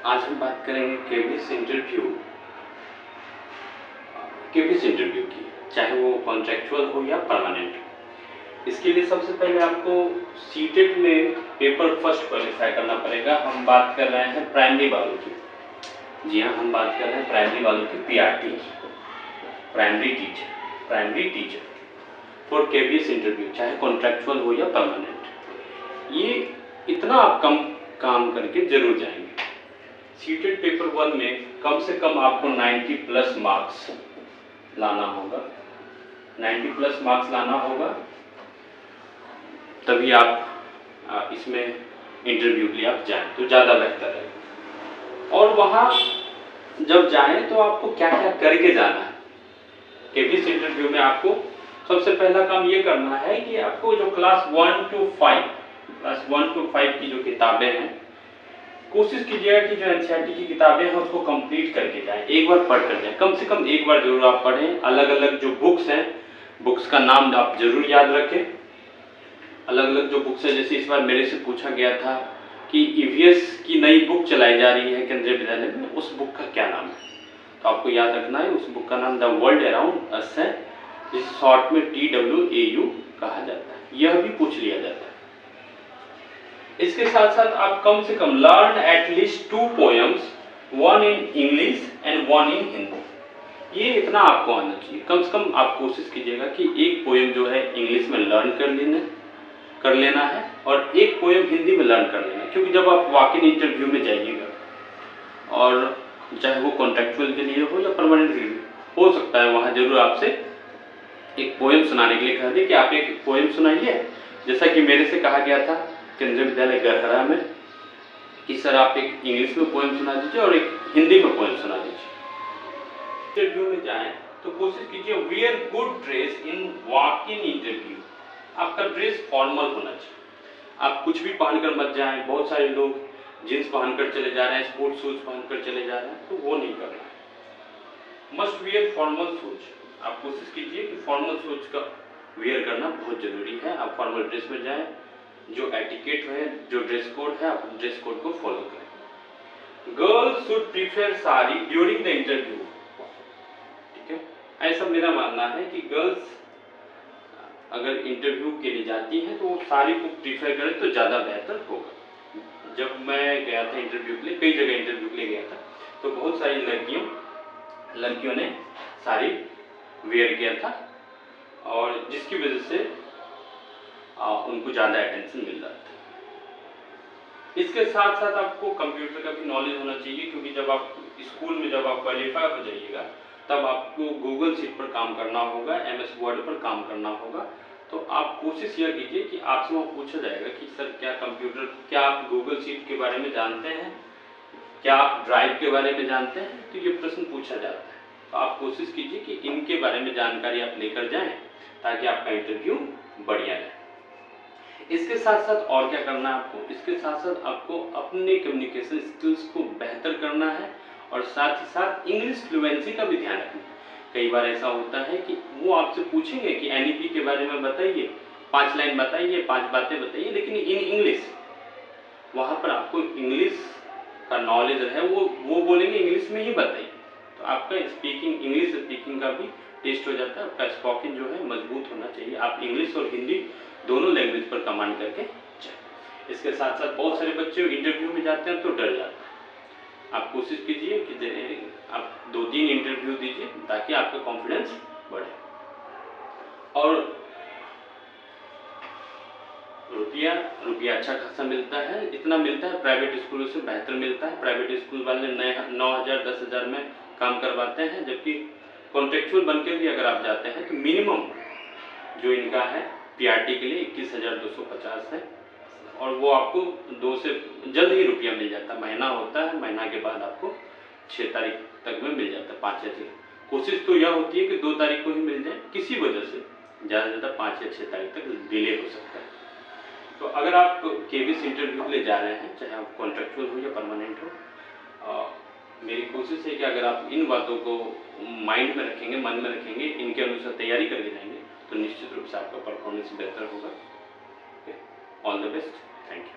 आज हम बात करेंगे केबीएस इंटरव्यू की, चाहे वो कॉन्ट्रेक्चुअल हो या परमानेंट। इसके लिए सबसे पहले आपको सीटेट में पेपर फर्स्ट क्वालिफाई करना पड़ेगा। हम बात कर रहे हैं प्राइमरी वालों की। जी हाँ, हम बात कर रहे हैं प्राइमरी वालों की, PRT, primary teacher for KBS interview, चाहे कॉन्ट्रेक्चुअल हो या परमानेंट। ये इतना आप काम करके जरूर जाएंगे। सीटेट पेपर 1 में कम से कम आपको 90 प्लस मार्क्स लाना होगा। 90 प्लस मार्क्स लाना होगा, तभी आप इसमें इंटरव्यू के लिए आप जाएं तो ज़्यादा बेहतर है। और वहाँ जब जाएं तो आपको क्या क्या करके जाना है। केबीएस इंटरव्यू में आपको सबसे पहला काम ये करना है कि आपको जो क्लास 1 to 5 की जो किताबें हैं, कोशिश कीजिएगा कि जो एनसीईआरटी की किताबें हैं उसको कंप्लीट करके जाएं, एक बार पढ़ कर जाएं। कम से कम एक बार जरूर आप पढ़ें। अलग अलग जो बुक्स हैं, बुक्स का नाम आप जरूर याद रखें। अलग अलग जो बुक्स हैं, जैसे इस बार मेरे से पूछा गया था कि ईवीएस की नई बुक चलाई जा रही है केंद्रीय विद्यालय में, उस बुक का क्या नाम है, तो आपको याद रखना है। उस बुक का नाम द वर्ल्ड अराउंड अस है, जिसे शॉर्ट में TWAU कहा जाता है। यह भी पूछ लिया जाता है। इसके साथ साथ आप कम से कम learn at least 2 poems, 1 in English and 1 in Hindi. ये इतना आपको आना चाहिए। कम से कम आप कोशिश कीजिएगा कि एक पोएम जो है इंग्लिश में लर्न कर लेना है और एक पोएम हिंदी में लर्न कर लेना है। क्योंकि जब आप वॉक इन इंटरव्यू में जाइएगा, और चाहे वो कॉन्ट्रेक्चुअल के लिए हो या परमानेंट के लिए हो सकता है, वहाँ जरूर आपसे एक पोएम सुनाने के लिए कहा दे कि आप एक पोएम सुनाइए। जैसा कि मेरे से कहा गया था केंद्रीय विद्यालय गढ़हरा में कि सर आप एक इंग्लिश में पोएम सुना दीजिए और एक हिंदी में पोएम सुना दीजिए। इंटरव्यू में जाएं तो कोशिश कीजिए wear good dress in walk in interview. आपका ड्रेस फॉर्मल होना चाहिए। आप कुछ भी पहनकर मत जाएं। बहुत सारे लोग जींस पहनकर चले जा रहे हैं, स्पोर्ट्स शूज पहनकर चले जा रहे हैं, तो वो नहीं करना है। Must wear formal shoes. आप कोशिश कीजिए कि फॉर्मल शूज का वियर करना बहुत जरूरी है। आप फॉर्मल ड्रेस में जाएं। जो एटिकेट है, जो ड्रेस कोड है, आप ड्रेस कोड को फॉलो करें। Girls should prefer sari during the interview. ठीक है, ऐसा मेरा मानना है कि गर्ल्स अगर इंटरव्यू के लिए जाती हैं तो वो साड़ी को प्रीफर करें तो ज़्यादा बेहतर होगा। जब मैं गया था इंटरव्यू के लिए, कई जगह इंटरव्यू के लिए गया था, तो बहुत सारी लड़कियों ने साड़ी वेयर किया था, और जिसकी वजह से उनको ज़्यादा अटेंशन मिल रहा था। इसके साथ साथ आपको कंप्यूटर का भी नॉलेज होना चाहिए, क्योंकि जब आप स्कूल में जब आप क्वालिफाई हो जाइएगा तब आपको गूगल शीट पर काम करना होगा, MS वर्ड पर काम करना होगा। तो आप कोशिश यह कीजिए कि आपसे वहाँ पूछा जाएगा कि सर क्या आप गूगल शीट के बारे में जानते हैं, क्या आप ड्राइव के बारे में जानते हैं, तो ये प्रश्न पूछा जाता है। तो आप कोशिश कीजिए कि इनके बारे में जानकारी आप लेकर जाएं, ताकि आपका इंटरव्यू बढ़िया रहे। इसके साथ साथ और क्या करना है आपको, इसके साथ साथ आपको अपने कम्युनिकेशन स्किल्स को बेहतर करना है, और साथ ही साथ इंग्लिश फ्लुएंसी का भी ध्यान रखना है। कई बार ऐसा होता है कि वो आपसे पूछेंगे कि NEP के बारे में बताइए, 5 लाइन बताइए, 5 बातें बताइए, लेकिन इन इंग्लिश। वहाँ पर आपको इंग्लिश का नॉलेज है, वो बोलेंगे इंग्लिश में ही बताइए। तो आपका इंग्लिश स्पीकिंग का भी टेस्ट हो जाता है। आपका स्पोकन जो है मजबूत होना चाहिए। आप इंग्लिश और हिंदी दोनों लैंग्वेज पर कमांड करके जाए। इसके साथ साथ बहुत सारे बच्चे इंटरव्यू में जाते हैं तो डर जाते हैं। आप कोशिश कीजिए कि आप 2-3 इंटरव्यू दीजिए, ताकि आपका कॉन्फिडेंस बढ़े। और रुपया अच्छा खासा मिलता है। इतना मिलता है, प्राइवेट स्कूलों से बेहतर मिलता है। प्राइवेट स्कूल वाले 9,000 10,000 में काम करवाते हैं, जबकि कॉन्ट्रेक्चुअल बनकर भी अगर आप जाते हैं तो मिनिमम जो इनका है पीआरटी के लिए 21,250 है, और वो आपको 2 से जल्द ही रुपया मिल जाता है। महीना होता है, महीना के बाद आपको 6 तारीख तक में मिल जाता है, 5 या 6। कोशिश तो यह होती है कि 2 तारीख को ही मिल जाए, किसी वजह से ज़्यादा से ज़्यादा 5 या 6 तारीख तक डिले हो सकता है। तो अगर आप केबीएस इंटरव्यू के लिए जा रहे हैं, चाहे आप कॉन्ट्रेक्चुअल हो या परमानेंट हो, मेरी कोशिश है कि अगर आप इन बातों को माइंड में रखेंगे, मन में रखेंगे, इनके अनुसार तैयारी करके जाएंगे, तो निश्चित रूप से आपका परफॉर्मेंस बेहतर होगा। All the best, thank you.